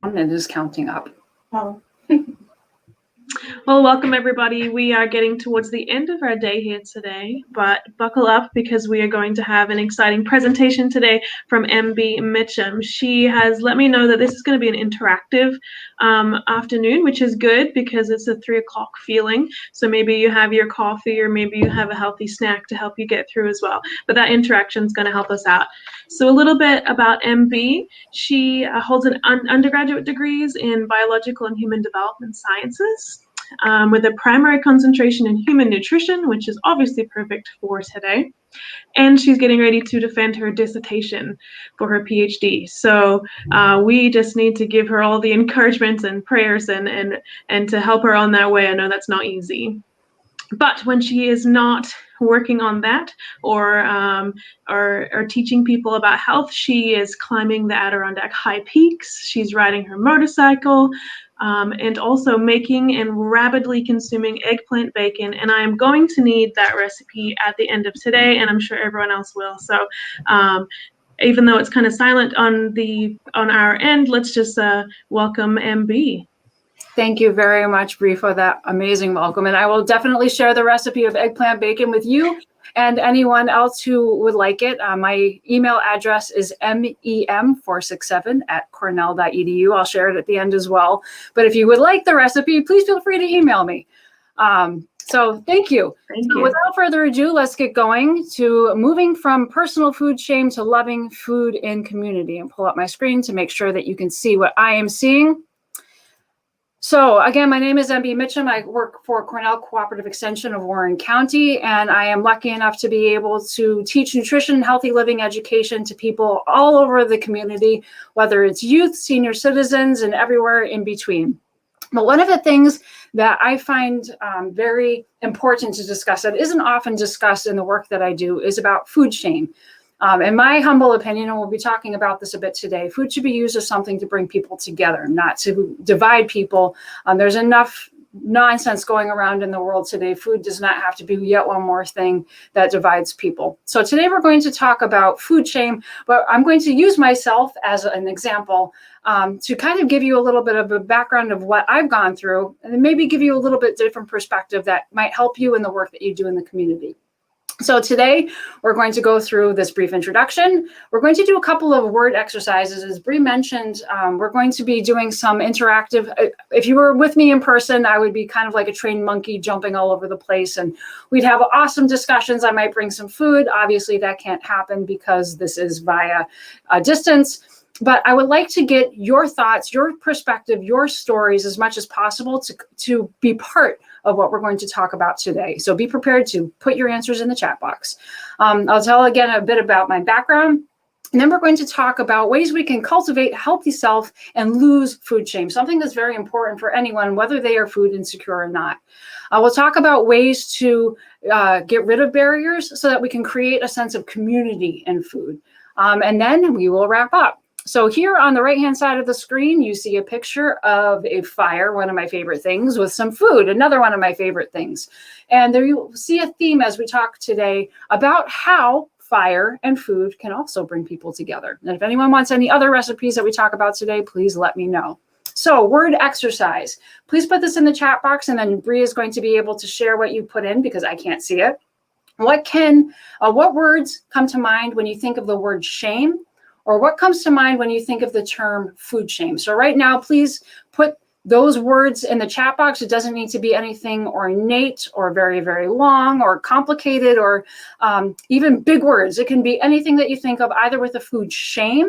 And it is counting up. Oh. Well, welcome everybody. We are getting towards the end of our day here today, but buckle up because we are going to have an exciting presentation today from MB Mitchum. She has let me know that this is going to be an interactive afternoon, which is good because it's a 3 o'clock feeling. So maybe you have your coffee or maybe you have a healthy snack to help you get through as well. But that interaction is going to help us out. So a little bit about MB. She holds an undergraduate degrees in biological and human development sciences. With a primary concentration in human nutrition, which is obviously perfect for today. And she's getting ready to defend her dissertation for her PhD. So we just need to give her all the encouragements and prayers and to help her on that way. I know that's not easy. But when she is not working on that or teaching people about health, she is climbing the Adirondack high peaks. She's riding her motorcycle. And also making and rapidly consuming eggplant bacon. And I am going to need that recipe at the end of today, and I'm sure everyone else will. So even though it's kind of silent on our end, let's just welcome MB. Thank you very much, Bree, for that amazing welcome. And I will definitely share the recipe of eggplant bacon with you and anyone else who would like it. My email address is mem467@cornell.edu. I'll share it at the end as well. But if you would like the recipe, please feel free to email me. So thank you. So without further ado, let's get going to moving from personal food shame to loving food in community, and pull up my screen to make sure that you can see what I am seeing. So again, my name is MB Mitchum. I work for Cornell Cooperative Extension of Warren County, and I am lucky enough to be able to teach nutrition and healthy living education to people all over the community, whether it's youth, senior citizens, and everywhere in between. But one of the things that I find very important to discuss that isn't often discussed in the work that I do is about food shame. In my humble opinion, and we'll be talking about this a bit today, food should be used as something to bring people together, not to divide people. There's enough nonsense going around in the world today. Food does not have to be yet one more thing that divides people. So today we're going to talk about food shame, but I'm going to use myself as an example to kind of give you a little bit of a background of what I've gone through, and then maybe give you a little bit different perspective that might help you in the work that you do in the community. So today we're going to go through this brief introduction. We're going to do a couple of word exercises. As Bree mentioned, we're going to be doing some interactive. If you were with me in person, I would be kind of like a trained monkey jumping all over the place, and we'd have awesome discussions. I might bring some food. Obviously that can't happen because this is via distance. But I would like to get your thoughts, your perspective, your stories as much as possible to be part of what we're going to talk about today. So be prepared to put your answers in the chat box. I'll tell again a bit about my background. And then we're going to talk about ways we can cultivate a healthy self and lose food shame, something that's very important for anyone, whether they are food insecure or not. We'll talk about ways to get rid of barriers so that we can create a sense of community in food. And then we will wrap up. So here on the right-hand side of the screen, you see a picture of a fire, one of my favorite things, with some food, another one of my favorite things. And there you see a theme as we talk today about how fire and food can also bring people together. And if anyone wants any other recipes that we talk about today, please let me know. So word exercise. Please put this in the chat box, and then Bree is going to be able to share what you put in because I can't see it. What words come to mind when you think of the word shame? Or what comes to mind when you think of the term food shame? So right now, please put those words in the chat box. It doesn't need to be anything ornate or very, very long or complicated or even big words. It can be anything that you think of either with the food shame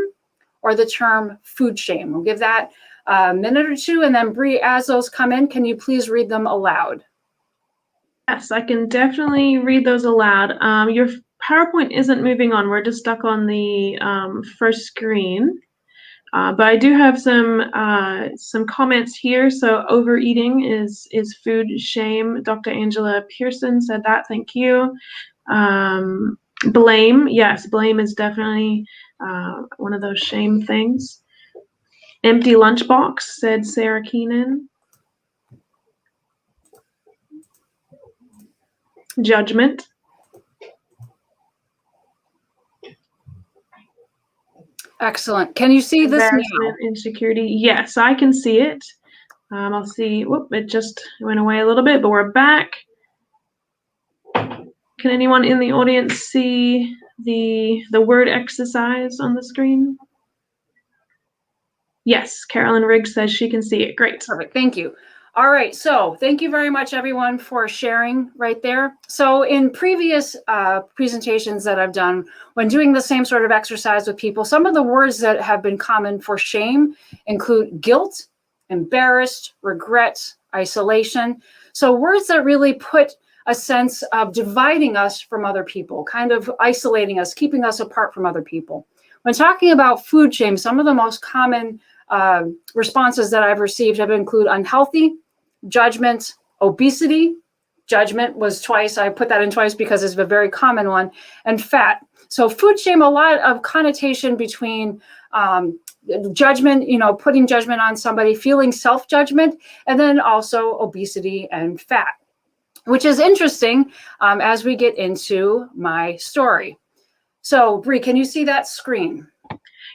or the term food shame. We'll give that a minute or two. And then Bree, as those come in, can you please read them aloud? Yes, I can definitely read those aloud. Your PowerPoint isn't moving on. We're just stuck on the first screen. But I do have some comments here. So overeating is food shame. Dr. Angela Pearson said that. Thank you. Blame. Yes, blame is definitely one of those shame things. Empty lunchbox, said Sarah Keenan. Judgment. Excellent. Can you see this now? Embarrassment, insecurity. Yes, I can see it. I'll see. Whoop, it just went away a little bit, but we're back. Can anyone in the audience see the word exercise on the screen? Yes, Carolyn Riggs says she can see it. Great. Perfect. Thank you. All right. So thank you very much, everyone, for sharing right there. So in previous presentations that I've done, when doing the same sort of exercise with people, some of the words that have been common for shame include guilt, embarrassed, regret, isolation. So words that really put a sense of dividing us from other people, kind of isolating us, keeping us apart from other people. When talking about food shame, some of the most common responses that I've received have include unhealthy, judgment, obesity. Judgment was twice. I put that in twice because it's a very common one, and fat. So food shame, a lot of connotation between judgment, putting judgment on somebody, feeling self-judgment, and then also obesity and fat, which is interesting as we get into my story. So Bree, can you see that screen?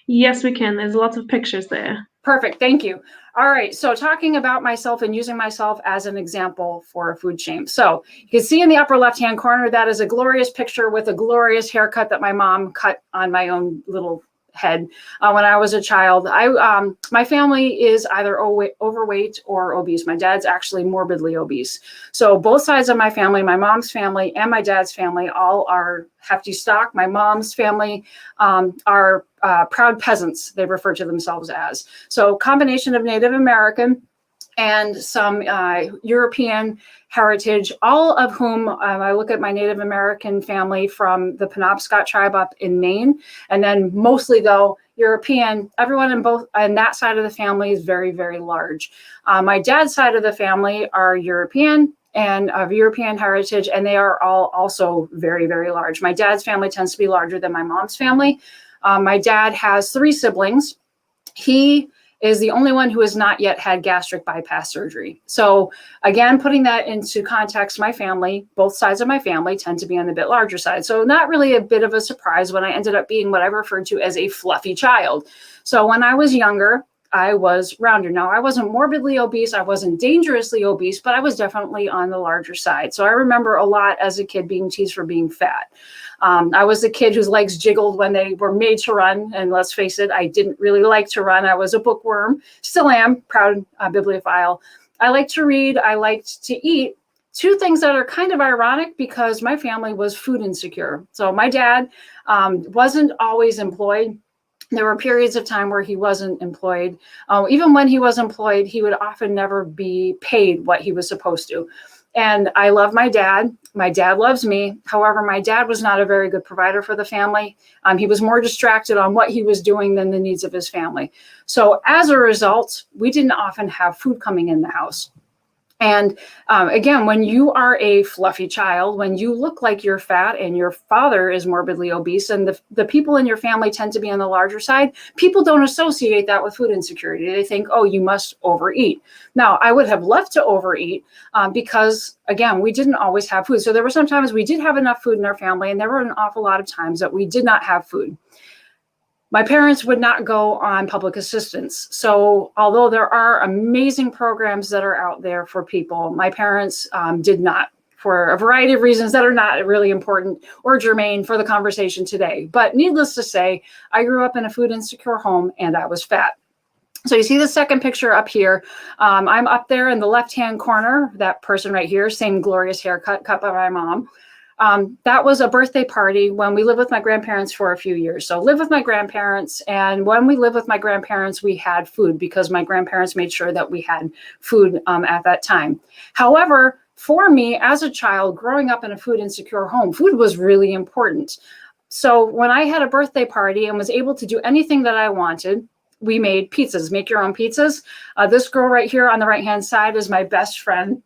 Yes, we can. There's lots of pictures there. Perfect. Thank you. All right. So talking about myself and using myself as an example for food shame. So you can see in the upper left-hand corner, that is a glorious picture with a glorious haircut that my mom cut on my own little head when I was a child. My family is either overweight or obese. My dad's actually morbidly obese. So both sides of my family, my mom's family and my dad's family, all are hefty stock. My mom's family are proud peasants, they refer to themselves as. So combination of Native American and some European heritage, all of whom I look at my Native American family from the Penobscot tribe up in Maine, and then mostly though European. Everyone on that side of the family is very, very large. My dad's side of the family are European and of European heritage, and they are all also very, very large. My dad's family tends to be larger than my mom's family. My dad has 3 siblings. He is the only one who has not yet had gastric bypass surgery. So again, putting that into context, my family, both sides of my family tend to be on the bit larger side. So not really a bit of a surprise when I ended up being what I referred to as a fluffy child. So when I was younger, I was rounder. Now, I wasn't morbidly obese, I wasn't dangerously obese, but I was definitely on the larger side. So I remember a lot as a kid being teased for being fat. I was the kid whose legs jiggled when they were made to run. And let's face it, I didn't really like to run. I was a bookworm, still am, proud bibliophile. I liked to read, I liked to eat. 2 things that are kind of ironic because my family was food insecure. So my dad wasn't always employed. There were periods of time where he wasn't employed. Even when he was employed, he would often never be paid what he was supposed to. And I love my dad. My dad loves me. However, my dad was not a very good provider for the family. He was more distracted on what he was doing than the needs of his family. So as a result, we didn't often have food coming in the house. And again, when you are a fluffy child, when you look like you're fat and your father is morbidly obese and the people in your family tend to be on the larger side, people don't associate that with food insecurity. They think, oh, you must overeat. Now, I would have loved to overeat because, again, we didn't always have food. So there were some times we did have enough food in our family, and there were an awful lot of times that we did not have food. My parents would not go on public assistance. So although there are amazing programs that are out there for people, my parents did not, for a variety of reasons that are not really important or germane for the conversation today. But needless to say, I grew up in a food insecure home and I was fat. So you see the second picture up here. I'm up there in the left-hand corner, that person right here, same glorious haircut cut by my mom. That was a birthday party when we lived with my grandparents for a few years. So lived with my grandparents, and when we lived with my grandparents, we had food because my grandparents made sure that we had food at that time. However, for me as a child growing up in a food insecure home, food was really important. So when I had a birthday party and was able to do anything that I wanted, we made pizzas, make your own pizzas. This girl right here on the right-hand side is my best friend.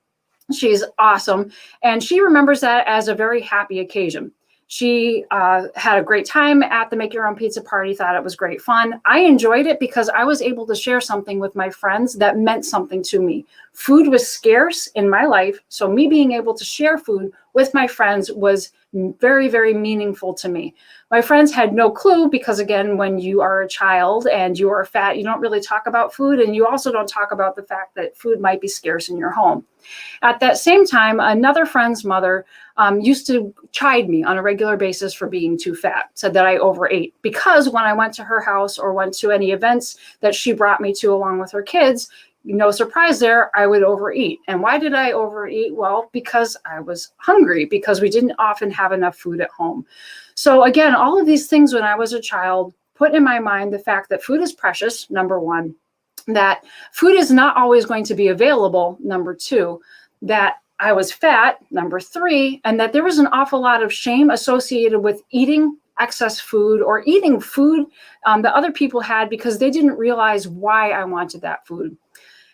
She's awesome. And she remembers that as a very happy occasion. She had a great time at the Make Your Own Pizza party, thought it was great fun. I enjoyed it because I was able to share something with my friends that meant something to me. Food was scarce in my life, so me being able to share food with my friends was very, very meaningful to me. My friends had no clue because, again, when you are a child and you are fat, you don't really talk about food, and you also don't talk about the fact that food might be scarce in your home. At that same time, another friend's mother used to chide me on a regular basis for being too fat, said that I overate, because when I went to her house or went to any events that she brought me to along with her kids, no surprise there, I would overeat. And why did I overeat? Well, because I was hungry, because we didn't often have enough food at home. So again, all of these things when I was a child put in my mind the fact that food is precious, number one, that food is not always going to be available, number two, that I was fat, number three, and that there was an awful lot of shame associated with eating excess food or eating food that other people had because they didn't realize why I wanted that food.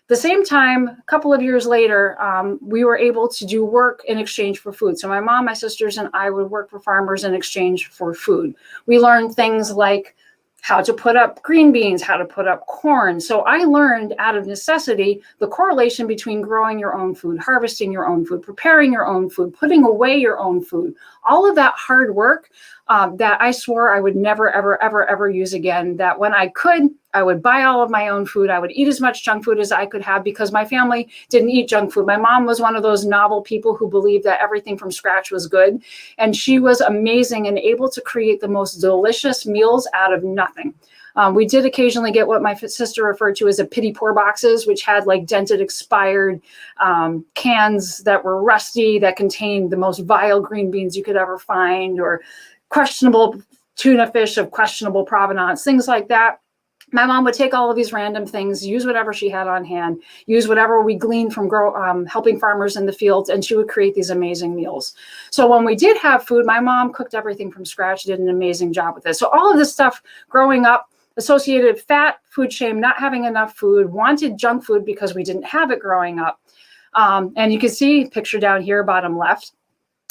The same time, a couple of years later, we were able to do work in exchange for food. So my mom, my sisters, and I would work for farmers in exchange for food. We learned things like how to put up green beans, how to put up corn. So I learned out of necessity the correlation between growing your own food, harvesting your own food, preparing your own food, putting away your own food, all of that hard work that I swore I would never, ever, ever, ever use again, that when I could, I would buy all of my own food. I would eat as much junk food as I could have because my family didn't eat junk food. My mom was one of those novel people who believed that everything from scratch was good. And she was amazing and able to create the most delicious meals out of nothing. We did occasionally get what my sister referred to as a pity poor boxes, which had like dented, expired cans that were rusty, that contained the most vile green beans you could ever find, or questionable tuna fish of questionable provenance, things like that. My mom would take all of these random things, use whatever she had on hand, use whatever we gleaned from helping farmers in the fields, and she would create these amazing meals. So when we did have food, my mom cooked everything from scratch, did an amazing job with it. So all of this stuff growing up, associated fat, food shame, not having enough food, wanted junk food because we didn't have it growing up. And you can see picture down here, bottom left.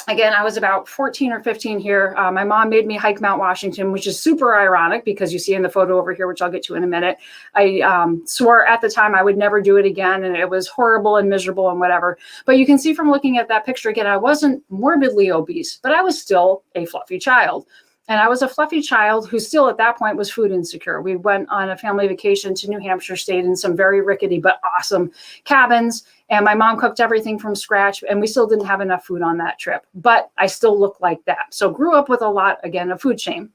Again, I was about 14 or 15 here. My mom made me hike Mount Washington, which is super ironic because you see in the photo over here, which I'll get to in a minute. I swore at the time I would never do it again, and it was horrible and miserable and whatever. But you can see from looking at that picture, again, I wasn't morbidly obese, but I was still a fluffy child. And I was a fluffy child who still at that point was food insecure. We went on a family vacation to New Hampshire, stayed in some very rickety but awesome cabins. And my mom cooked everything from scratch, and we still didn't have enough food on that trip. But I still looked like that. So grew up with a lot, again, of food shame.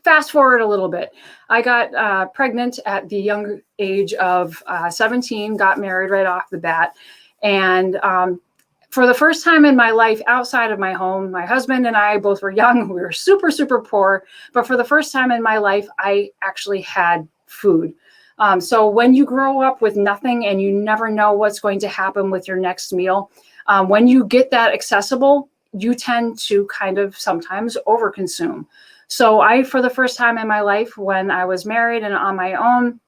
Fast forward a little bit. I got pregnant at the young age of 17, got married right off the bat. And for the first time in my life outside of my home, my husband and I both were young. We were super, super poor. But for the first time in my life, I actually had food. So when you grow up with nothing and you never know what's going to happen with your next meal, when you get that accessible, you tend to kind of sometimes overconsume. So I, for the first time in my life, when I was married and on my own,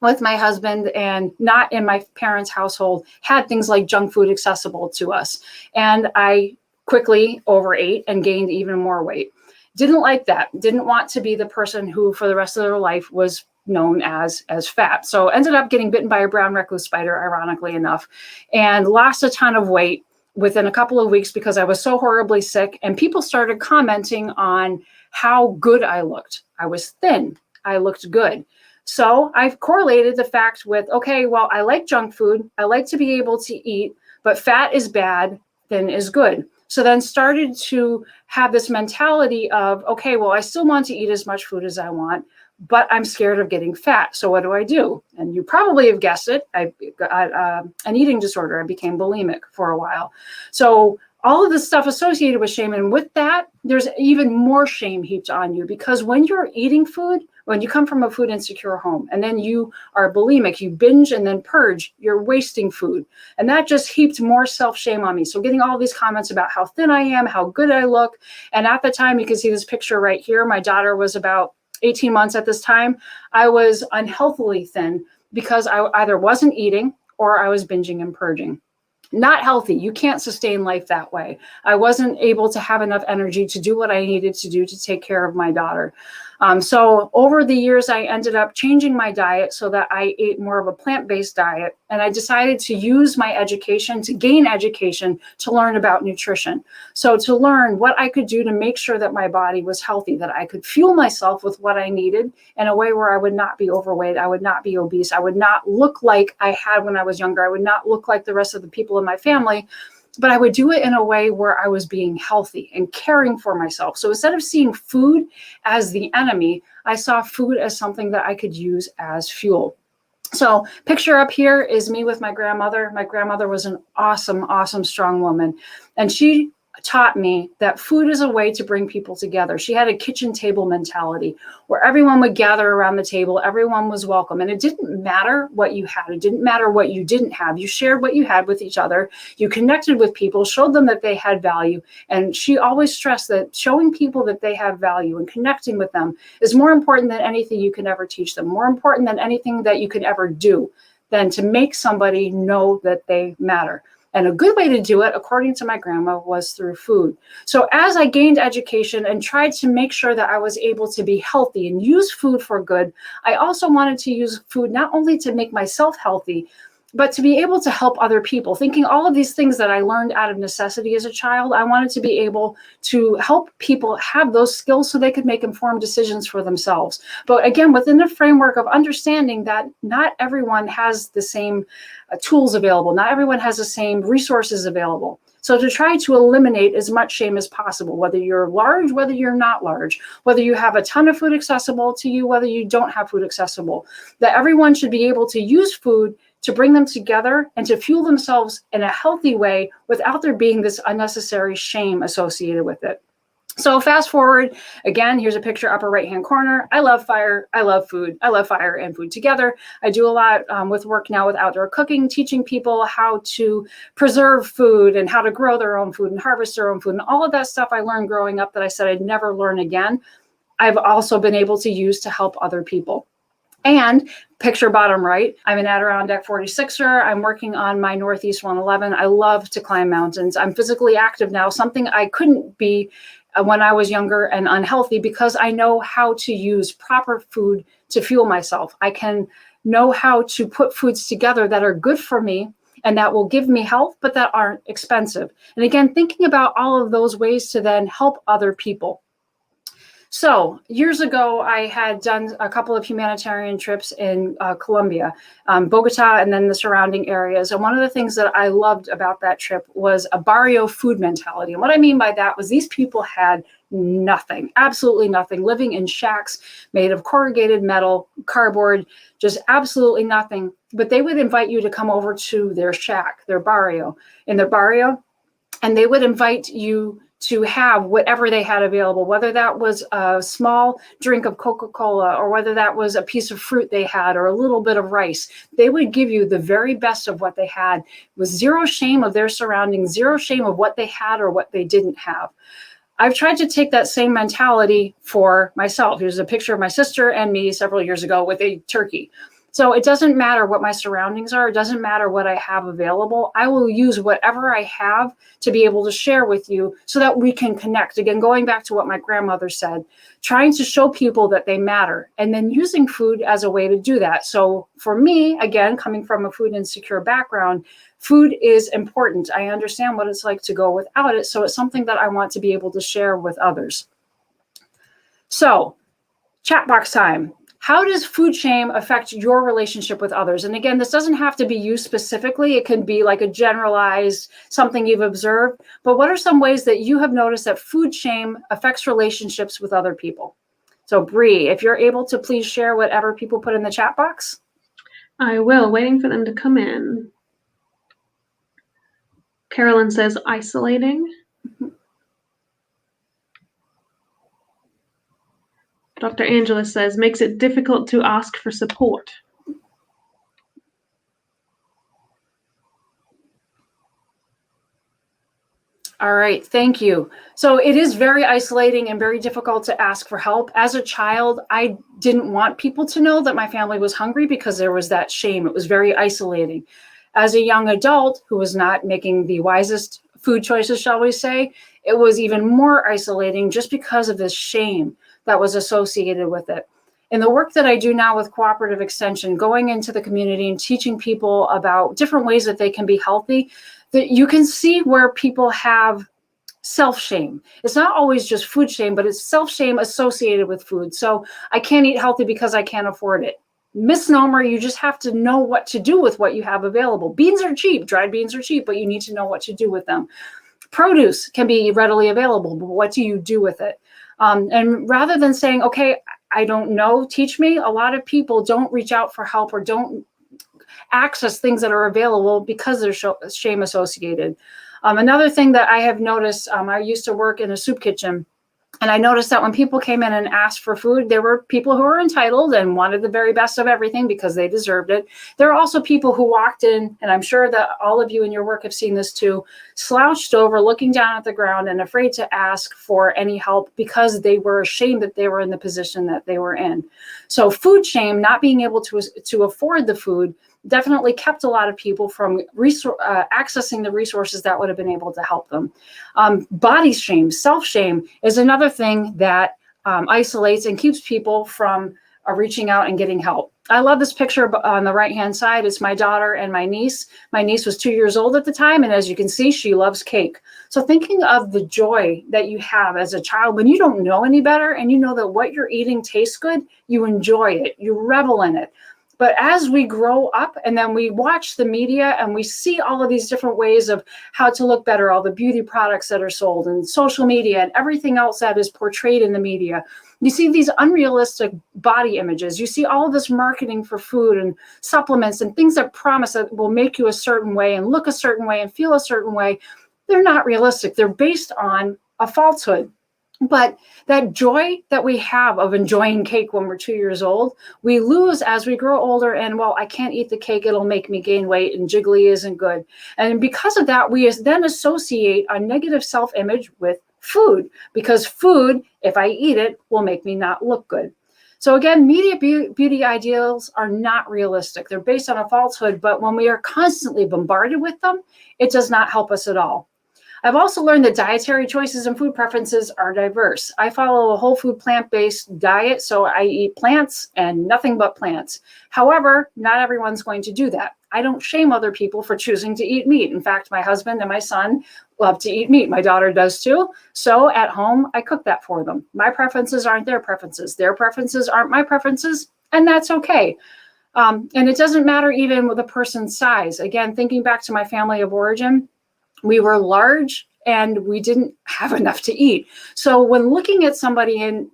with my husband and not in my parents' household, had things like junk food accessible to us. And I quickly overate and gained even more weight. Didn't like that. Didn't want to be the person who for the rest of their life was known as fat. So ended up getting bitten by a brown recluse spider, ironically enough, and lost a ton of weight within a couple of weeks because I was so horribly sick. And people started commenting on how good I looked. I was thin. I looked good. So I've correlated the fact with, okay, well, I like junk food. I like to be able to eat, but fat is bad, thin is good. So then started to have this mentality of, okay, well, I still want to eat as much food as I want, but I'm scared of getting fat. So what do? And you probably have guessed it. I got an eating disorder. I became bulimic for a while. So all of this stuff associated with shame. And with that, there's even more shame heaped on you because when you're eating food, when you come from a food insecure home and then you are bulimic, you binge and then purge, you're wasting food. And that just heaped more self-shame on me. So getting all these comments about how thin I am, how good I look. And at the time, you can see this picture right here. My daughter was about 18 months at this time. I was unhealthily thin because I either wasn't eating or I was binging and purging. Not healthy. You can't sustain life that way. I wasn't able to have enough energy to do what I needed to do to take care of my daughter. So over the years, I ended up changing my diet so that I ate more of a plant-based diet. And I decided to use my education, to gain education, to learn about nutrition. So to learn what I could do to make sure that my body was healthy, that I could fuel myself with what I needed in a way where I would not be overweight, I would not be obese, I would not look like I had when I was younger, I would not look like the rest of the people in my family, but I would do it in a way where I was being healthy and caring for myself. So instead of seeing food as the enemy, I saw food as something that I could use as fuel. So picture up here is me with my grandmother. My grandmother was an awesome, awesome, strong woman. And she taught me that food is a way to bring people together. She had a kitchen table mentality where everyone would gather around the table. Everyone was welcome. And it didn't matter what you had. It didn't matter what you didn't have. You shared what you had with each other. You connected with people, showed them that they had value. And she always stressed that showing people that they have value and connecting with them is more important than anything you can ever teach them, more important than anything that you can ever do, than to make somebody know that they matter. And a good way to do it, according to my grandma, was through food. So as I gained education and tried to make sure that I was able to be healthy and use food for good, I also wanted to use food not only to make myself healthy, but to be able to help other people. Thinking all of these things that I learned out of necessity as a child, I wanted to be able to help people have those skills so they could make informed decisions for themselves. But again, within the framework of understanding that not everyone has the same tools available, not everyone has the same resources available. So to try to eliminate as much shame as possible, whether you're large, whether you're not large, whether you have a ton of food accessible to you, whether you don't have food accessible, that everyone should be able to use food to bring them together and to fuel themselves in a healthy way without there being this unnecessary shame associated with it. So fast forward, again, here's a picture upper right-hand corner. I love fire, I love food. I love fire and food together. I do a lot with work now with outdoor cooking, teaching people how to preserve food and how to grow their own food and harvest their own food. And all of that stuff I learned growing up that I said I'd never learn again, I've also been able to use to help other people. And picture bottom right, I'm an Adirondack 46er. I'm working on my Northeast 111. I love to climb mountains. I'm physically active now, something I couldn't be when I was younger and unhealthy, because I know how to use proper food to fuel myself. I can know how to put foods together that are good for me and that will give me health, but that aren't expensive. And again, thinking about all of those ways to then help other people. So years ago, I had done a couple of humanitarian trips in Colombia, Bogota, and then the surrounding areas. And one of the things that I loved about that trip was a barrio food mentality. And what I mean by that was these people had nothing, absolutely nothing, living in shacks made of corrugated metal, cardboard, just absolutely nothing. But they would invite you to come over to their shack, their barrio, in their barrio, and they would invite you to have whatever they had available, whether that was a small drink of Coca-Cola or whether that was a piece of fruit they had or a little bit of rice. They would give you the very best of what they had with zero shame of their surroundings, zero shame of what they had or what they didn't have. I've tried to take that same mentality for myself. Here's a picture of my sister and me several years ago with a turkey. So it doesn't matter what my surroundings are. It doesn't matter what I have available. I will use whatever I have to be able to share with you so that we can connect. Again, going back to what my grandmother said, trying to show people that they matter and then using food as a way to do that. So for me, again, coming from a food insecure background, food is important. I understand what it's like to go without it. So it's something that I want to be able to share with others. So chat box time. How does food shame affect your relationship with others? And again, this doesn't have to be you specifically. It can be like a generalized something you've observed. But what are some ways that you have noticed that food shame affects relationships with other people? So Bree, if you're able to please share whatever people put in the chat box. I will, waiting for them to come in. Carolyn says isolating. Dr. Angela says, makes it difficult to ask for support. All right, thank you. So it is very isolating and very difficult to ask for help. As a child, I didn't want people to know that my family was hungry because there was that shame. It was very isolating. As a young adult who was not making the wisest food choices, shall we say, it was even more isolating just because of this shame. that was associated with it. In the work that I do now with Cooperative Extension, going into the community and teaching people about different ways that they can be healthy, that you can see where people have self-shame. It's not always just food shame, but it's self-shame associated with food. So I can't eat healthy because I can't afford it. Misnomer, you just have to know what to do with what you have available. Beans are cheap, dried beans are cheap, but you need to know what to do with them. Produce can be readily available, but what do you do with it? And rather than saying, okay, I don't know, teach me, a lot of people don't reach out for help or don't access things that are available because there's shame associated. Another thing that I have noticed, I used to work in a soup kitchen, and I noticed that when people came in and asked for food, there were people who were entitled and wanted the very best of everything because they deserved it. There are also people who walked in, and I'm sure that all of you in your work have seen this too, slouched over, looking down at the ground and afraid to ask for any help because they were ashamed that they were in the position that they were in. So food shame, not being able to afford the food, definitely kept a lot of people from accessing the resources that would have been able to help them. Body shame, self-shame is another thing that isolates and keeps people from reaching out and getting help. I love this picture on the right-hand side. It's my daughter and my niece. My niece was 2 years old at the time, and as you can see, she loves cake. So thinking of the joy that you have as a child when you don't know any better and you know that what you're eating tastes good, you enjoy it, you revel in it. But as we grow up and then we watch the media and we see all of these different ways of how to look better, all the beauty products that are sold and social media and everything else that is portrayed in the media, you see these unrealistic body images. You see all of this marketing for food and supplements and things that promise that will make you a certain way and look a certain way and feel a certain way. They're not realistic. They're based on a falsehood. But that joy that we have of enjoying cake when we're 2 years old, we lose as we grow older. And, well, I can't eat the cake, it'll make me gain weight, and jiggly isn't good. And because of that, we then associate a negative self-image with food, because food, if I eat it, will make me not look good. So again, media beauty ideals are not realistic. They're based on a falsehood, but when we are constantly bombarded with them, it does not help us at all. I've also learned that dietary choices and food preferences are diverse. I follow a whole food plant-based diet, so I eat plants and nothing but plants. However, not everyone's going to do that. I don't shame other people for choosing to eat meat. In fact, my husband and my son love to eat meat. My daughter does too. So at home, I cook that for them. My preferences aren't their preferences. Their preferences aren't my preferences, and that's okay. And it doesn't matter even with a person's size. Again, thinking back to my family of origin, we were large and we didn't have enough to eat. So when looking at somebody and,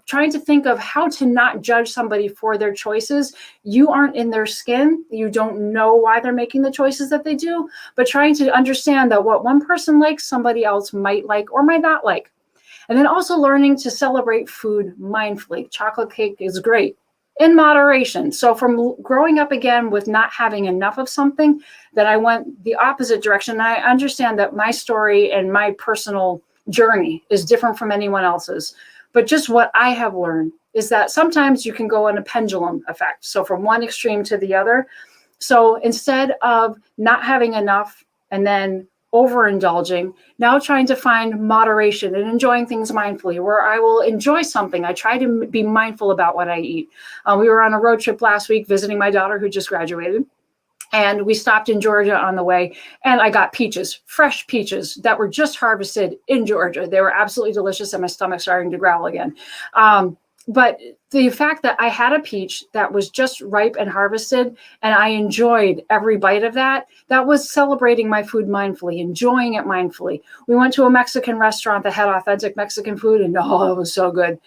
trying to think of how to not judge somebody for their choices, you aren't in their skin. You don't know why they're making the choices that they do, but trying to understand that what one person likes, somebody else might like or might not like. And then also learning to celebrate food mindfully. Chocolate cake is great, in moderation. So from growing up again with not having enough of something, that I went the opposite direction. And I understand that my story and my personal journey is different from anyone else's. But just what I have learned is that sometimes you can go in a pendulum effect. So from one extreme to the other. So instead of not having enough and then overindulging, now trying to find moderation and enjoying things mindfully, where I will enjoy something. I try to be mindful about what I eat. We were on a road trip last week visiting my daughter who just graduated. And we stopped in Georgia on the way, and I got peaches, fresh peaches that were just harvested in Georgia. They were absolutely delicious, and my stomach's starting to growl again. But the fact that I had a peach that was just ripe and harvested, and I enjoyed every bite of that, that was celebrating my food mindfully, enjoying it mindfully. We went to a Mexican restaurant that had authentic Mexican food, and oh, it was so good.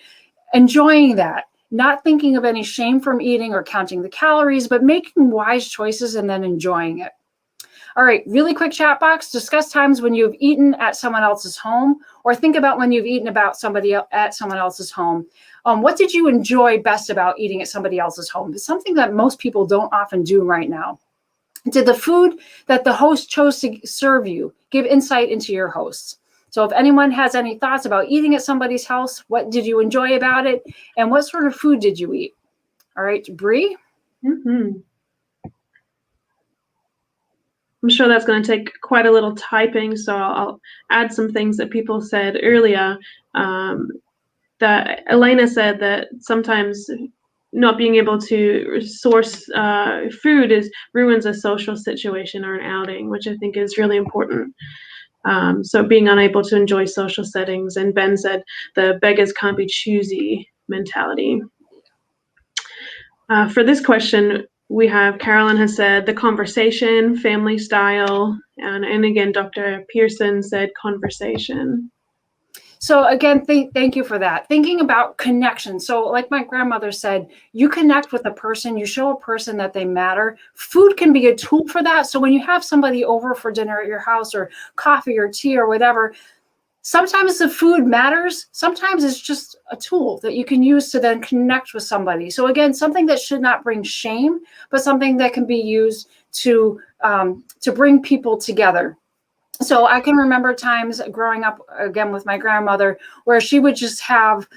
Enjoying that. Not thinking of any shame from eating or counting the calories, but making wise choices and then enjoying it. All right, really quick chat box. Discuss times when you've eaten at someone else's home, or think about when you've eaten at somebody else's home. What did you enjoy best about eating at somebody else's home? It's something that most people don't often do right now. Did the food that the host chose to serve you give insight into your hosts? So if anyone has any thoughts about eating at somebody's house, what did you enjoy about it? And what sort of food did you eat? All right, Bree? I'm sure that's going to take quite a little typing, so I'll add some things that people said earlier. that Elena said that sometimes not being able to source food ruins a social situation or an outing, which I think is really important. So being unable to enjoy social settings, and Ben said the beggars can't be choosy mentality. For this question, we have Carolyn has said the conversation, family style, and again, Dr. Pearson said conversation. So again, thank you for that. Thinking about connection. So like my grandmother said, you connect with a person, you show a person that they matter. Food can be a tool for that. So when you have somebody over for dinner at your house or coffee or tea or whatever, sometimes the food matters. Sometimes it's just a tool that you can use to then connect with somebody. So again, something that should not bring shame, but something that can be used to bring people together. So I can remember times growing up, again, with my grandmother, where she would just have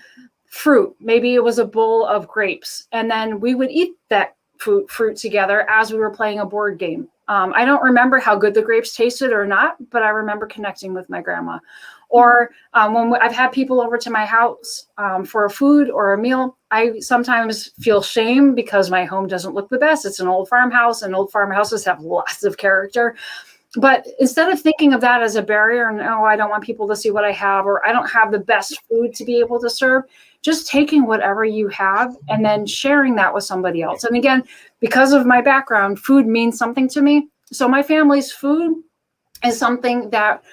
fruit. Maybe it was a bowl of grapes, and then we would eat that fruit together as we were playing a board game. I don't remember how good the grapes tasted or not, but I remember connecting with my grandma. Or when I've had people over to my house for a food or a meal, I sometimes feel shame because my home doesn't look the best. It's an old farmhouse, and old farmhouses have lots of character. But instead of thinking of that as a barrier and, oh, I don't want people to see what I have, or I don't have the best food to be able to serve, just taking whatever you have and then sharing that with somebody else. And again, because of my background, food means something to me. So my family's food is something that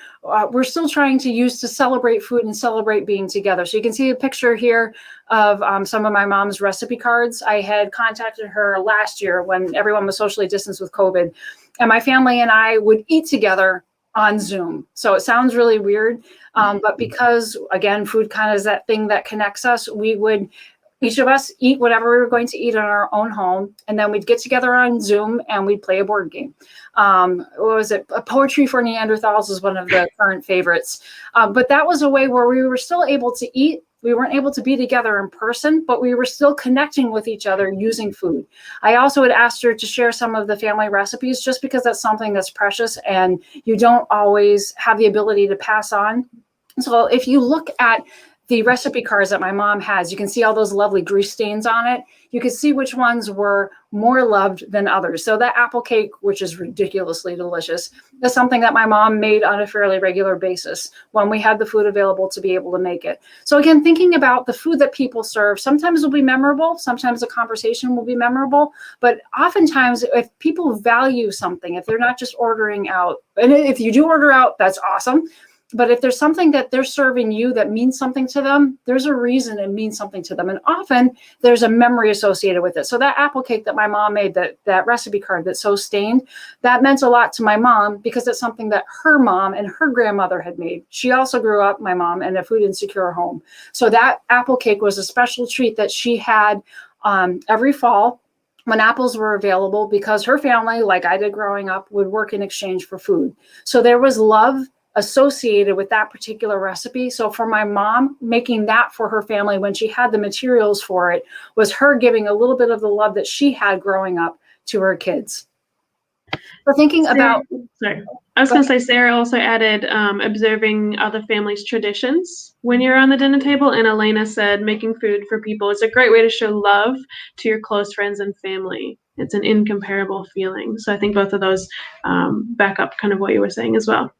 we're still trying to use to celebrate food and celebrate being together. So you can see a picture here of some of my mom's recipe cards. I had contacted her last year when everyone was socially distanced with COVID, and my family and I would eat together on Zoom. So it sounds really weird, but because, again, food kind of is that thing that connects us, we would each of us eat whatever we were going to eat in our own home, and then we'd get together on Zoom and we'd play a board game. What was it? Poetry for Neanderthals is one of the current favorites. But that was a way where we were still able to eat. We weren't able to be together in person, but we were still connecting with each other using food. I also had asked her to share some of the family recipes just because that's something that's precious and you don't always have the ability to pass on. So if you look at the recipe cards that my mom has, you can see all those lovely grease stains on it. You can see which ones were more loved than others. So that apple cake, which is ridiculously delicious, is something that my mom made on a fairly regular basis when we had the food available to be able to make it. So again, thinking about the food that people serve, sometimes will be memorable, sometimes the conversation will be memorable, but oftentimes if people value something, if they're not just ordering out, and if you do order out, that's awesome. But if there's something that they're serving you that means something to them, there's a reason it means something to them. And often there's a memory associated with it. So that apple cake that my mom made, that recipe card that's so stained, that meant a lot to my mom because it's something that her mom and her grandmother had made. She also grew up, my mom, in a food insecure home. So that apple cake was a special treat that she had every fall when apples were available, because her family, like I did growing up, would work in exchange for food. So there was love associated with that particular recipe. So for my mom, making that for her family when she had the materials for it was her giving a little bit of the love that she had growing up to her kids. So thinking about... Sorry. I was going to say, Sarah also added observing other families' traditions when you're on the dinner table. And Elena said making food for people is a great way to show love to your close friends and family. It's an incomparable feeling. So I think both of those back up kind of what you were saying as well.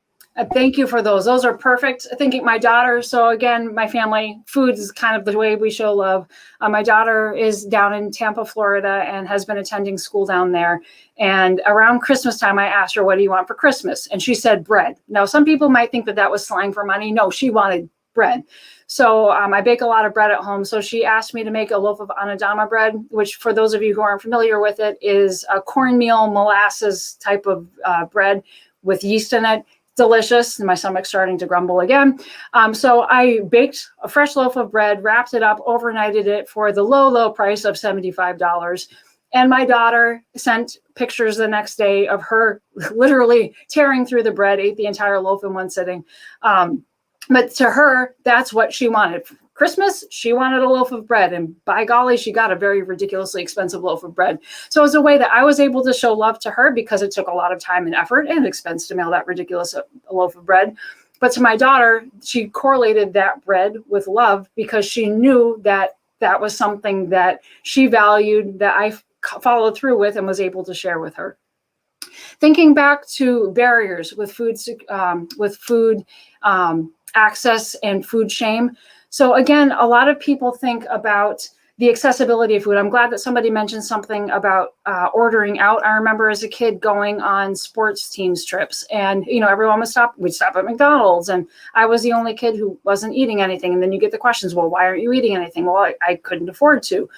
Thank you for those. Those are perfect. Thinking my daughter. So again, my family, food is kind of the way we show love. My daughter is down in Tampa, Florida, and has been attending school down there. And around Christmas time, I asked her, what do you want for Christmas? And she said bread. Now, some people might think that that was slang for money. No, she wanted bread. So I bake a lot of bread at home. So she asked me to make a loaf of Anadama bread, which for those of you who aren't familiar with it, is a cornmeal molasses type of bread with yeast in it. Delicious, and my stomach's starting to grumble again. So I baked a fresh loaf of bread, wrapped it up, overnighted it for the low price of $75. And my daughter sent pictures the next day of her literally tearing through the bread, ate the entire loaf in one sitting. But to her, that's what she wanted. Christmas, she wanted a loaf of bread, and by golly, she got a very ridiculously expensive loaf of bread. So it was a way that I was able to show love to her because it took a lot of time and effort and expense to mail that ridiculous loaf of bread. But to my daughter, she correlated that bread with love because she knew that that was something that she valued, that I followed through with and was able to share with her. Thinking back to barriers with food access and food shame. So again, a lot of people think about the accessibility of food. I'm glad that somebody mentioned something about ordering out. I remember as a kid going on sports teams trips, and everyone we'd stop at McDonald's, and I was the only kid who wasn't eating anything. And then you get the questions, well, why aren't you eating anything? Well, I couldn't afford to.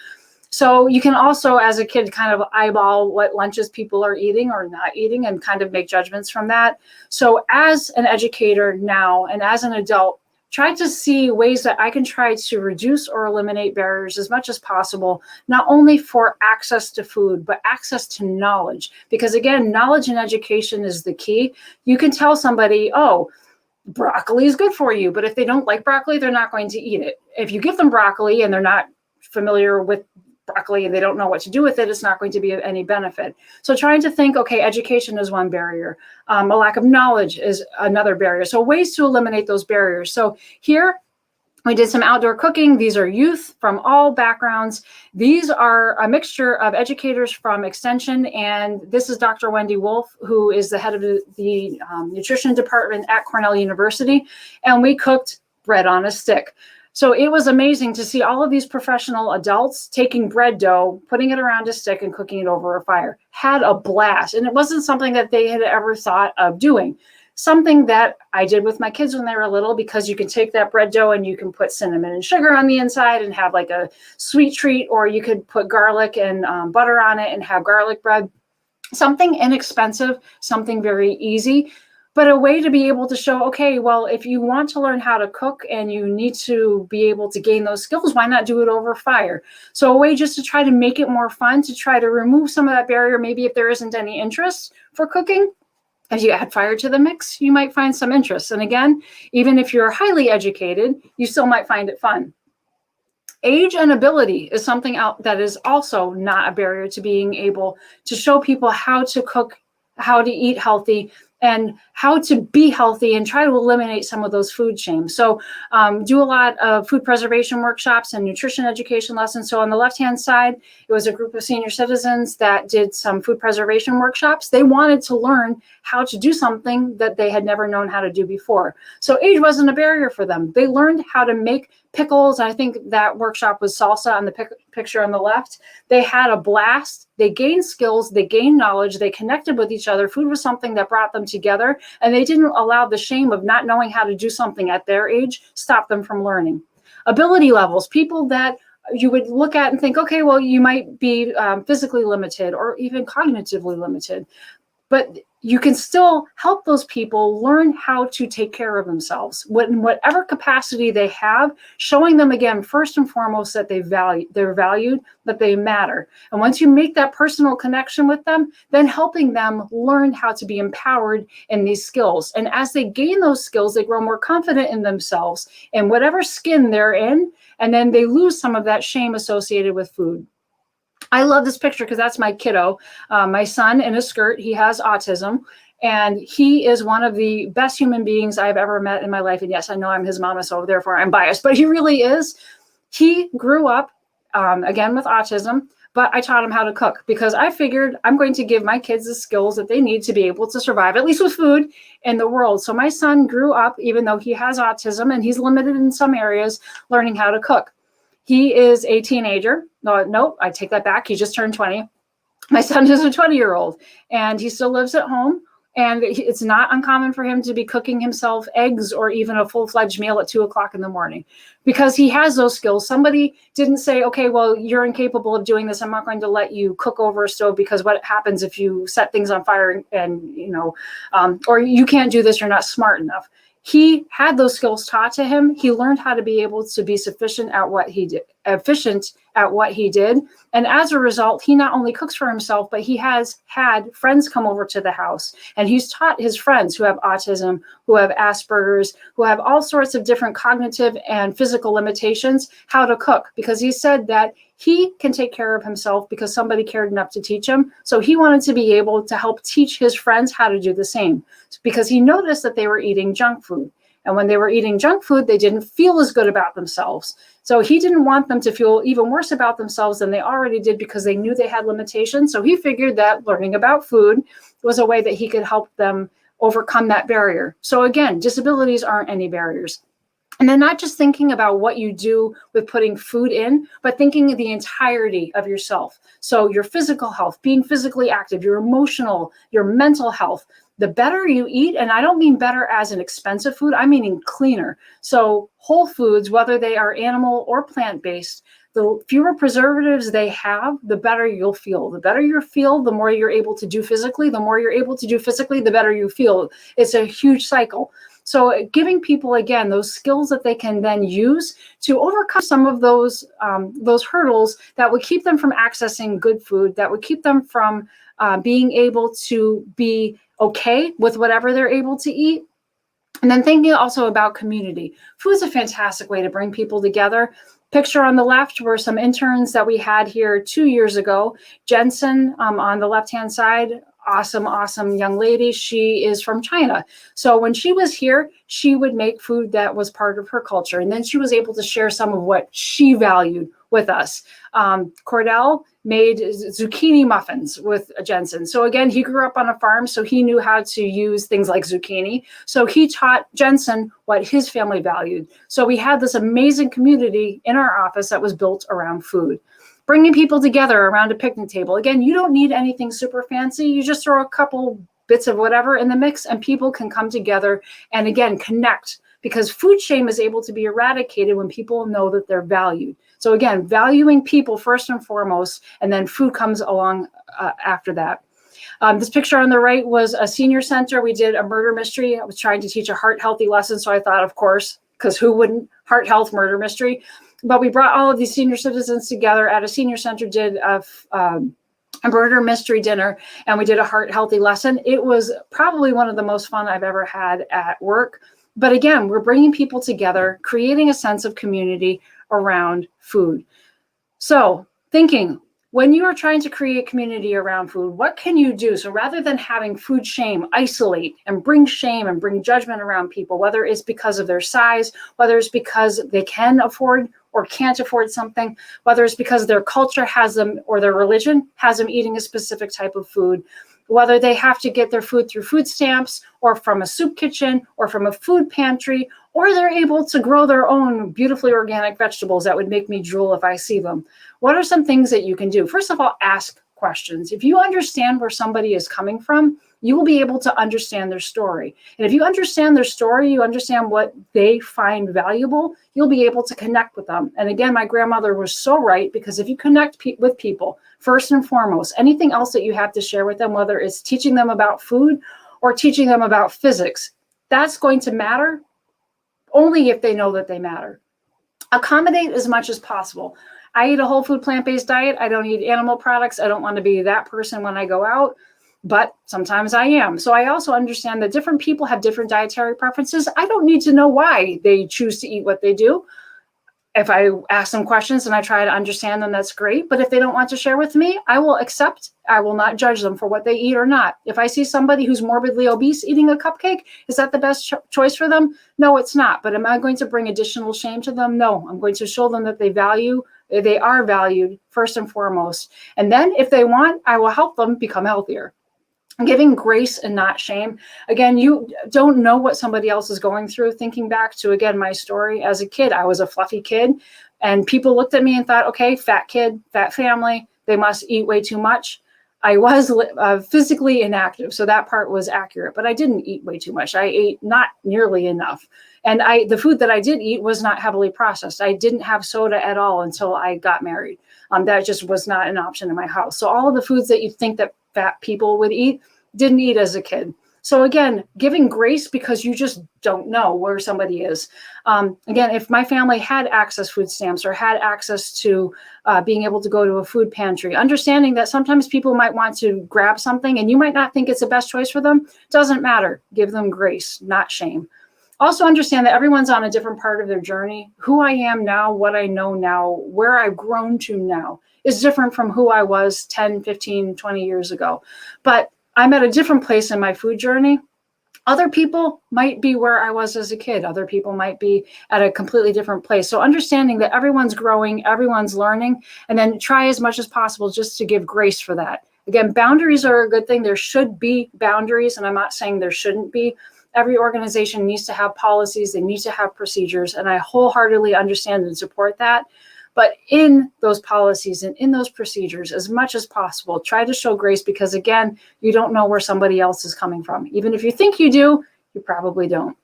So you can also, as a kid, kind of eyeball what lunches people are eating or not eating and kind of make judgments from that. So as an educator now and as an adult, try to see ways that I can try to reduce or eliminate barriers as much as possible, not only for access to food, but access to knowledge. Because again, knowledge and education is the key. You can tell somebody, oh, broccoli is good for you, but if they don't like broccoli, they're not going to eat it. If you give them broccoli and they're not familiar with broccoli and they don't know what to do with it, it's not going to be of any benefit. So trying to think, okay, education is one barrier. A lack of knowledge is another barrier. So ways to eliminate those barriers. So here we did some outdoor cooking. These are youth from all backgrounds. These are a mixture of educators from Extension, and this is Dr. Wendy Wolf, who is the head of the nutrition department at Cornell University, and we cooked bread on a stick. So it was amazing to see all of these professional adults taking bread dough, putting it around a stick and cooking it over a fire. Had a blast. And it wasn't something that they had ever thought of doing. Something that I did with my kids when they were little, because you can take that bread dough and you can put cinnamon and sugar on the inside and have like a sweet treat, or you could put garlic and butter on it and have garlic bread. Something inexpensive, something very easy, but a way to be able to show, okay, well, if you want to learn how to cook and you need to be able to gain those skills, why not do it over fire? So a way just to try to make it more fun, to try to remove some of that barrier. Maybe if there isn't any interest for cooking, as you add fire to the mix, you might find some interest. And again, even if you're highly educated, you still might find it fun. Age and ability is something that is also not a barrier to being able to show people how to cook, how to eat healthy, and how to be healthy, and try to eliminate some of those food shames. So do a lot of food preservation workshops and nutrition education lessons. So on the left-hand side, it was a group of senior citizens that did some food preservation workshops. They wanted to learn how to do something that they had never known how to do before. So age wasn't a barrier for them. They learned how to make pickles. I think that workshop was salsa on the picture on the left. They had a blast. They gained skills. They gained knowledge. They connected with each other. Food was something that brought them together, and they didn't allow the shame of not knowing how to do something at their age stop them from learning. Ability levels, people that you would look at and think, okay, well, you might be physically limited or even cognitively limited, but you can still help those people learn how to take care of themselves in whatever capacity they have, showing them again, first and foremost, that they're valued, that they matter. And once you make that personal connection with them, then helping them learn how to be empowered in these skills. And as they gain those skills, they grow more confident in themselves in whatever skin they're in, and then they lose some of that shame associated with food. I love this picture because that's my kiddo, my son in a skirt. He has autism, and he is one of the best human beings I've ever met in my life. And yes, I know I'm his mama, so therefore I'm biased, but he really is. He grew up, again, with autism, but I taught him how to cook because I figured I'm going to give my kids the skills that they need to be able to survive, at least with food, in the world. So my son grew up, even though he has autism and he's limited in some areas, learning how to cook. He is a teenager. No, I take that back. He just turned 20. My son is a 20-year-old, and he still lives at home. And it's not uncommon for him to be cooking himself eggs or even a full-fledged meal at 2 o'clock in the morning because he has those skills. Somebody didn't say, okay, well, you're incapable of doing this. I'm not going to let you cook over a stove because what happens if you set things on fire and or you can't do this, you're not smart enough. He had those skills taught to him. He learned how to be able to be efficient at what he did. And as a result, he not only cooks for himself, but he has had friends come over to the house. And he's taught his friends who have autism, who have Asperger's, who have all sorts of different cognitive and physical limitations, how to cook. Because he said that he can take care of himself because somebody cared enough to teach him. So he wanted to be able to help teach his friends how to do the same because he noticed that they were eating junk food. And when they were eating junk food, they didn't feel as good about themselves. So he didn't want them to feel even worse about themselves than they already did because they knew they had limitations. So he figured that learning about food was a way that he could help them overcome that barrier. So again, disabilities aren't any barriers. And then not just thinking about what you do with putting food in, but thinking of the entirety of yourself. So your physical health, being physically active, your emotional, your mental health. The better you eat, and I don't mean better as an expensive food, I'm meaning cleaner. So whole foods, whether they are animal or plant-based, the fewer preservatives they have, the better you'll feel. The better you feel, the more you're able to do physically. The more you're able to do physically, the better you feel. It's a huge cycle. So giving people, again, those skills that they can then use to overcome some of those hurdles that would keep them from accessing good food, that would keep them from being able to be okay with whatever they're able to eat. And then thinking also about community. Food is a fantastic way to bring people together. Picture on the left were some interns that we had here 2 years ago. Jensen on the left-hand side, awesome young lady. She is from China. So when she was here, she would make food that was part of her culture. And then she was able to share some of what she valued with us. Cordell made zucchini muffins with Jensen. So again, he grew up on a farm, so he knew how to use things like zucchini. So he taught Jensen what his family valued. So we had this amazing community in our office that was built around food. Bringing people together around a picnic table. Again, you don't need anything super fancy. You just throw a couple bits of whatever in the mix and people can come together and again, connect, because food shame is able to be eradicated when people know that they're valued. So again, valuing people first and foremost, and then food comes along after that. This picture on the right was a senior center. We did a murder mystery. I was trying to teach a heart healthy lesson. So I thought, of course, because who wouldn't? Heart health murder mystery. But we brought all of these senior citizens together at a senior center, did a murder mystery dinner, and we did a heart healthy lesson. It was probably one of the most fun I've ever had at work. But again, we're bringing people together, creating a sense of community around food. So thinking, when you are trying to create community around food, what can you do? So rather than having food shame, isolate and bring shame and bring judgment around people, whether it's because of their size, whether it's because they can afford or can't afford something, whether it's because their culture has them or their religion has them eating a specific type of food, whether they have to get their food through food stamps or from a soup kitchen or from a food pantry, or they're able to grow their own beautifully organic vegetables that would make me drool if I see them. What are some things that you can do? First of all, ask questions. If you understand where somebody is coming from, you will be able to understand their story. And if you understand their story, you understand what they find valuable, you'll be able to connect with them. And again, my grandmother was so right, because if you connect with people, first and foremost, anything else that you have to share with them, whether it's teaching them about food or teaching them about physics, that's going to matter only if they know that they matter. Accommodate as much as possible. I eat a whole food plant-based diet. I don't eat animal products. I don't want to be that person when I go out, but sometimes I am. So I also understand that different people have different dietary preferences. I don't need to know why they choose to eat what they do. If I ask them questions and I try to understand them, that's great. But if they don't want to share with me, I will accept. I will not judge them for what they eat or not. If I see somebody who's morbidly obese eating a cupcake, is that the best choice for them? No, it's not. But am I going to bring additional shame to them? No, I'm going to show them that they are valued first and foremost. And then if they want, I will help them become healthier. Giving grace and not shame. Again, you don't know what somebody else is going through. Thinking back to, again, my story as a kid, I was a fluffy kid and people looked at me and thought, okay, fat kid, fat family, they must eat way too much. I was physically inactive, so that part was accurate, but I didn't eat way too much. I ate not nearly enough. And the food that I did eat was not heavily processed. I didn't have soda at all until I got married. That just was not an option in my house. So all of the foods that you think that fat people would eat, didn't eat as a kid. So again, giving grace because you just don't know where somebody is. Again, if my family had access food stamps or had access to being able to go to a food pantry, understanding that sometimes people might want to grab something and you might not think it's the best choice for them, doesn't matter. Give them grace, not shame. Also understand that everyone's on a different part of their journey. Who I am now, what I know now, where I've grown to now is different from who I was 10, 15, 20 years ago. But I'm at a different place in my food journey. Other people might be where I was as a kid. Other people might be at a completely different place. So understanding that everyone's growing, everyone's learning, and then try as much as possible just to give grace for that. Again, boundaries are a good thing. There should be boundaries, and I'm not saying there shouldn't be. Every organization needs to have policies. They need to have procedures, and I wholeheartedly understand and support that. But in those policies and in those procedures, as much as possible, try to show grace, because again, you don't know where somebody else is coming from. Even if you think you do, you probably don't.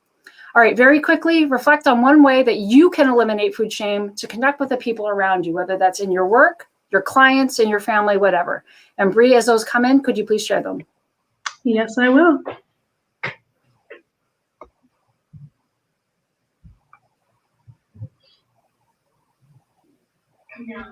All right, very quickly, reflect on one way that you can eliminate food shame to connect with the people around you, whether that's in your work, your clients, in your family, whatever. And Bree, as those come in, could you please share them? Yes, I will. Yeah.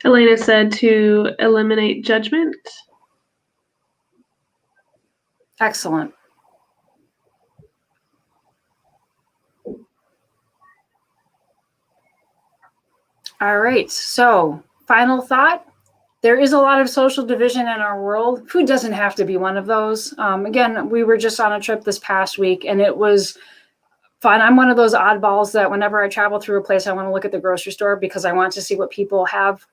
Elena said to eliminate judgment. Excellent. All right, so final thought. There is a lot of social division in our world. Food doesn't have to be one of those. Again, we were just on a trip this past week, and it was fun. I'm one of those oddballs that whenever I travel through a place, I want to look at the grocery store because I want to see what people have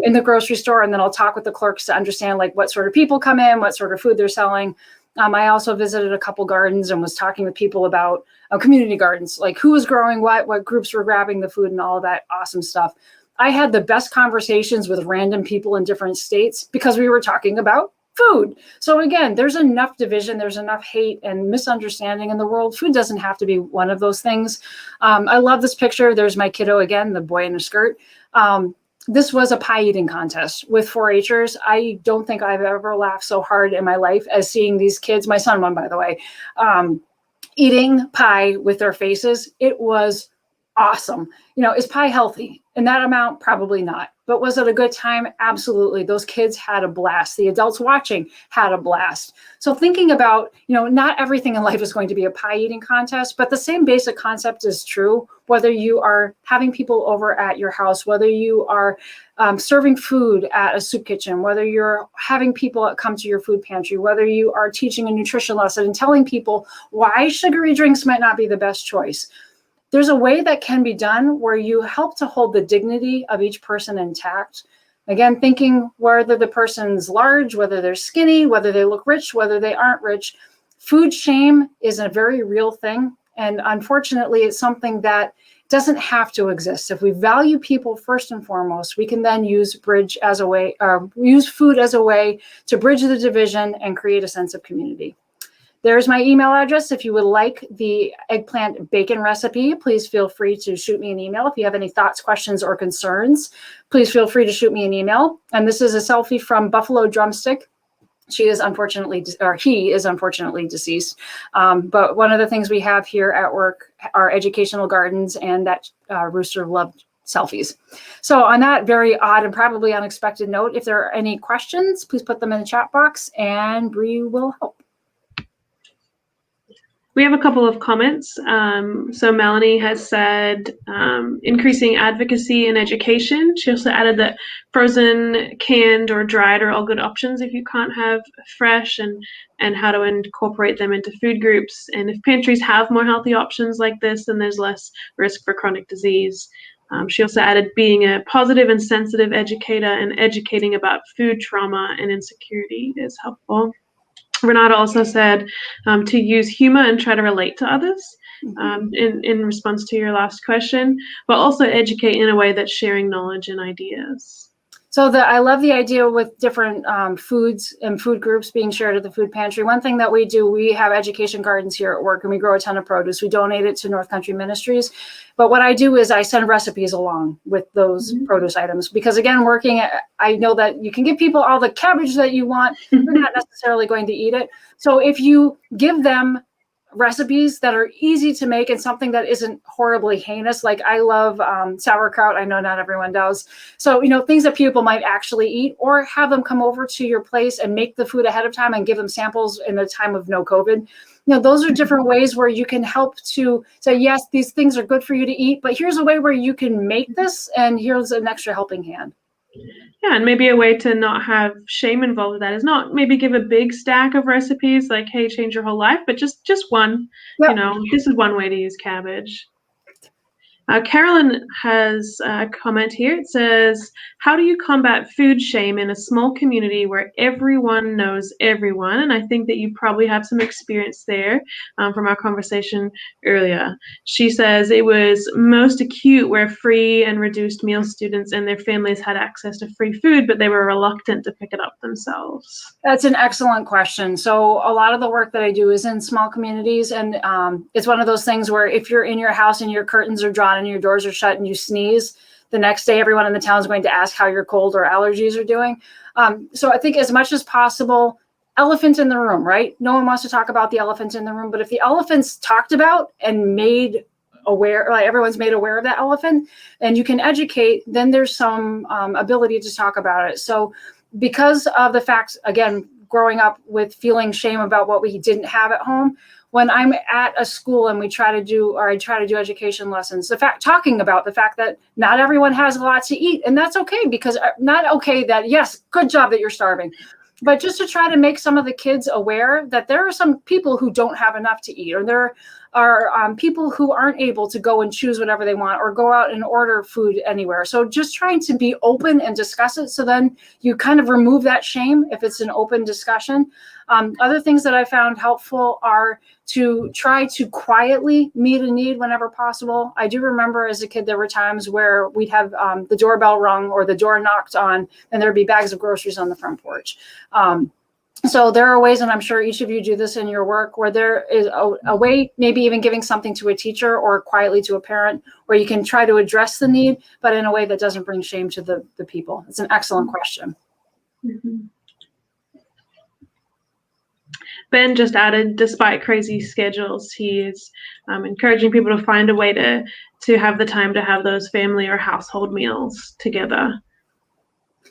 in the grocery store, and then I'll talk with the clerks to understand like what sort of people come in, what sort of food they're selling. I also visited a couple gardens and was talking with people about community gardens, like who was growing what groups were grabbing the food and all of that awesome stuff. I had the best conversations with random people in different states because we were talking about food. So again, there's enough division, there's enough hate and misunderstanding in the world. Food doesn't have to be one of those things. I love this picture. There's my kiddo again, the boy in a skirt. This was a pie eating contest with 4-Hers. I don't think I've ever laughed so hard in my life as seeing these kids, my son won, by the way, eating pie with their faces. It was awesome. You know, is pie healthy? In that amount, probably not. But was it a good time? Absolutely. Those kids had a blast. The adults watching had a blast. So thinking about, you know, not everything in life is going to be a pie eating contest, but the same basic concept is true, whether you are having people over at your house, whether you are serving food at a soup kitchen, whether you're having people come to your food pantry, whether you are teaching a nutrition lesson and telling people why sugary drinks might not be the best choice. There's a way that can be done where you help to hold the dignity of each person intact. Again, thinking whether the person's large, whether they're skinny, whether they look rich, whether they aren't rich. Food shame is a very real thing. And unfortunately, it's something that doesn't have to exist. If we value people first and foremost, we can then use food as a way to bridge the division and create a sense of community. There's my email address. If you would like the eggplant bacon recipe, please feel free to shoot me an email. If you have any thoughts, questions, or concerns, please feel free to shoot me an email. And this is a selfie from Buffalo Drumstick. He is unfortunately deceased. But one of the things we have here at work are educational gardens, and that rooster loved selfies. So on that very odd and probably unexpected note, if there are any questions, please put them in the chat box and Bree will help. We have a couple of comments. So Melanie has said increasing advocacy and education. She also added that frozen, canned, or dried are all good options if you can't have fresh, and how to incorporate them into food groups. And if pantries have more healthy options like this, then there's less risk for chronic disease. She also added being a positive and sensitive educator and educating about food trauma and insecurity is helpful. Renata also said to use humor and try to relate to others in response to your last question, but also educate in a way that's sharing knowledge and ideas. So I love the idea with different foods and food groups being shared at the food pantry. One thing that we do, we have education gardens here at work and we grow a ton of produce. We donate it to North Country Ministries. But what I do is I send recipes along with those produce items because again, I know that you can give people all the cabbage that you want. They're not necessarily going to eat it. So if you give them recipes that are easy to make and something that isn't horribly heinous. Like I love sauerkraut. I know not everyone does. So, things that people might actually eat, or have them come over to your place and make the food ahead of time and give them samples in a time of no COVID. Those are different ways where you can help to say, yes, these things are good for you to eat, but here's a way where you can make this, and here's an extra helping hand. Yeah, and maybe a way to not have shame involved with that is not maybe give a big stack of recipes like, hey, change your whole life, but just one. Yep. This is one way to use cabbage. Carolyn has a comment here. It says, how do you combat food shame in a small community where everyone knows everyone? And I think that you probably have some experience there from our conversation earlier. She says it was most acute where free and reduced meal students and their families had access to free food, but they were reluctant to pick it up themselves. That's an excellent question. So a lot of the work that I do is in small communities, and it's one of those things where if you're in your house and your curtains are drawn and your doors are shut and you sneeze, the next day everyone in the town is going to ask how your cold or allergies are doing. So I think as much as possible, elephant in the room, right? No one wants to talk about the elephant in the room, but if the elephant's talked about and made aware, like everyone's made aware of that elephant, and you can educate, then there's some ability to talk about it. So because of the fact, again, growing up with feeling shame about what we didn't have at home, when I'm at a school and I try to do education lessons, talking about the fact that not everyone has a lot to eat, and that's okay, because not okay that, yes, good job that you're starving, but just to try to make some of the kids aware that there are some people who don't have enough to eat, or there are people who aren't able to go and choose whatever they want or go out and order food anywhere. So just trying to be open and discuss it. So then you kind of remove that shame if it's an open discussion. Other things that I found helpful are to try to quietly meet a need whenever possible. I do remember as a kid, there were times where we'd have the doorbell rung or the door knocked on, and there'd be bags of groceries on the front porch. So there are ways, and I'm sure each of you do this in your work, where there is a way, maybe even giving something to a teacher or quietly to a parent, where you can try to address the need, but in a way that doesn't bring shame to the people. It's an excellent question. Mm-hmm. Ben just added, despite crazy schedules, he is encouraging people to find a way to have the time to have those family or household meals together.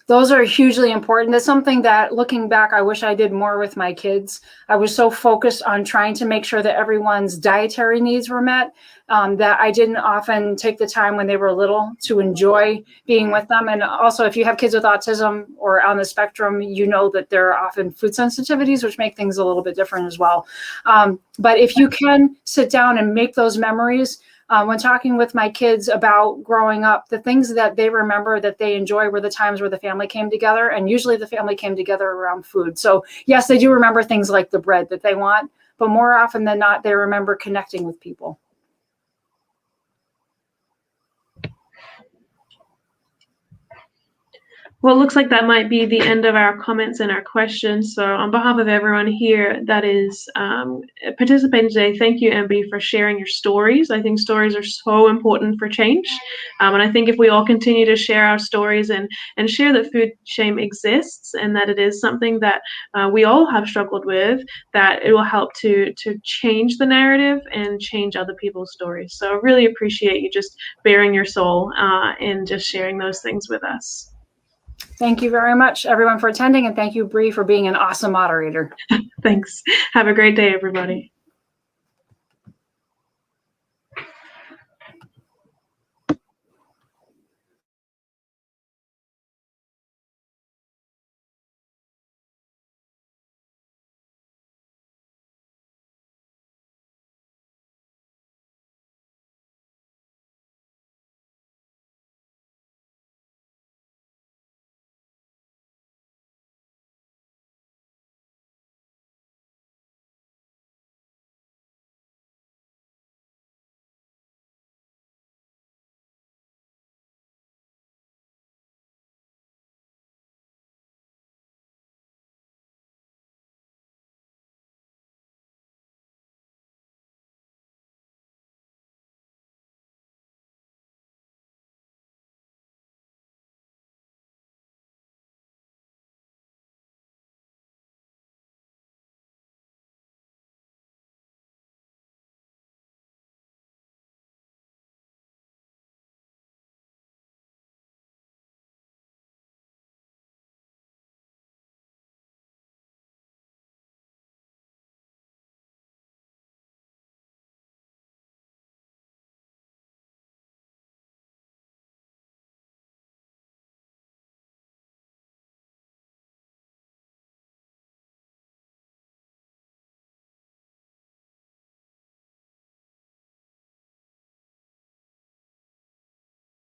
Those are hugely important. That's something that, looking back, I wish I did more with my kids. I was so focused on trying to make sure that everyone's dietary needs were met, that I didn't often take the time when they were little to enjoy being with them. And also, if you have kids with autism or on the spectrum, you know that there are often food sensitivities, which make things a little bit different as well. But if you can sit down and make those memories, when talking with my kids about growing up, the things that they remember that they enjoy were the times where the family came together, and usually the family came together around food. So yes, they do remember things like the bread that they want, but more often than not, they remember connecting with people. Well, it looks like that might be the end of our comments and our questions. So on behalf of everyone here that is participating today, thank you, MB, for sharing your stories. I think stories are so important for change. And I think if we all continue to share our stories and share that food shame exists and that it is something that we all have struggled with, that it will help to change the narrative and change other people's stories. So I really appreciate you just bearing your soul and just sharing those things with us. Thank you very much, everyone, for attending, and thank you, Bree, for being an awesome moderator. Thanks. Have a great day, everybody.